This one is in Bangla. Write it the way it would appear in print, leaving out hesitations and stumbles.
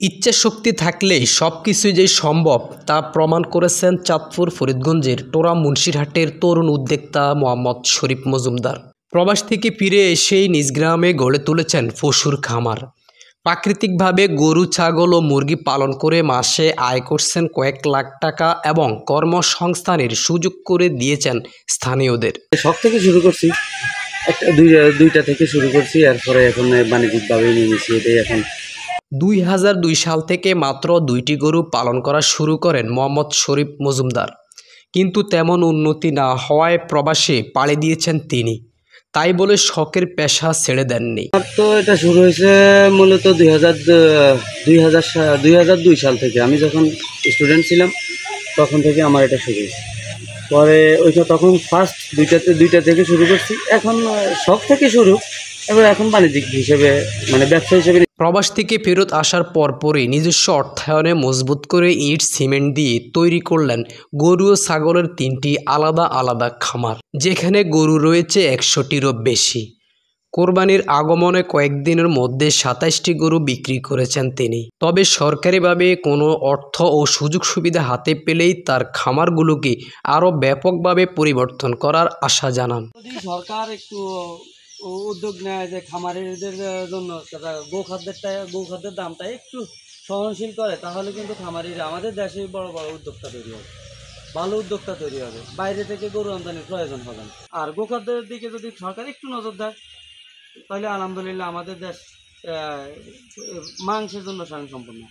ইচ্ছাশক্তি থাকলেই সব কিছুই যে সম্ভব তা প্রমাণ করেছেন চাঁদপুর ফরিদগঞ্জের টোরা মুন্সিরহাটের তরুণ উদ্যোক্তা মোহাম্মদ শরীফ মজুমদার। প্রবাস থেকে ফিরে এসেই নিজ গ্রামে গড়ে তুলেছেন পশুর খামার। প্রাকৃতিকভাবে গরু, ছাগল ও মুরগি পালন করে মাসে আয় করছেন কয়েক লাখ টাকা এবং কর্মসংস্থানের সুযোগ করে দিয়েছেন স্থানীয়দের। শখ থেকে শুরু করছি, দুইটা থেকে শুরু করছি, এরপরে এখন বাণিজ্যিকভাবে নিয়ে নিয়েছি। এটাই এখন 2002 সাল থেকে মাত্র 2টি গরু পালন করা শুরু করেন মোহাম্মদ শরীফ মজুমদার, কিন্তু তেমন উন্নতি না হওয়ায় প্রবাসে পাড়ি দিয়েছেন তিনি। তাই বলে শখের পেশা ছেড়ে দেননি। তো এটা শুরু হয়েছে মূলত 2002 সাল থেকে। আমি যখন স্টুডেন্ট ছিলাম তখন থেকে আমার এটা শুরু হয়েছে। পরে ওইটা তখন ফার্স্ট দুইটা থেকে শুরু করছি। এখন শখ থেকে শুরু, এবার এখন বাণিজ্যিক হিসেবে ব্যবসা হিসেবে। প্রবাস থেকে ফেরত আসার পরপরই নিজস্ব অর্থায়নে মজবুত করে ইট সিমেন্ট দিয়ে তৈরি করলেন গরু ও ছাগলের 3টি আলাদা আলাদা খামার, যেখানে গরু রয়েছে 100টিরও বেশি। কোরবানির আগমনে কয়েকদিনের মধ্যে 27টি গরু বিক্রি করেছেন তিনি। তবে সরকারিভাবে কোনো অর্থ ও সুযোগ সুবিধা হাতে পেলেই তার খামারগুলোকে আরও ব্যাপকভাবে পরিবর্তন করার আশা জানান। যদি সরকার একটু উদ্যোগ নেয় যে খামারিদের জন্য তারা গোখাদ্যের দামটা একটু সহনশীল করে, তাহলে কিন্তু খামারিরা আমাদের দেশে বড় বড় উদ্যোক্তা তৈরি হবে, ভালো উদ্যোক্তা তৈরি হবে, বাইরে থেকে গরু আমদানির প্রয়োজন হবে না। আর গোখাদ্যের দিকে যদি সরকার একটু নজর দেয় তাহলে আলহামদুলিল্লাহ আমাদের দেশ মাংসের জন্য স্বয়ংসম্পূর্ণ।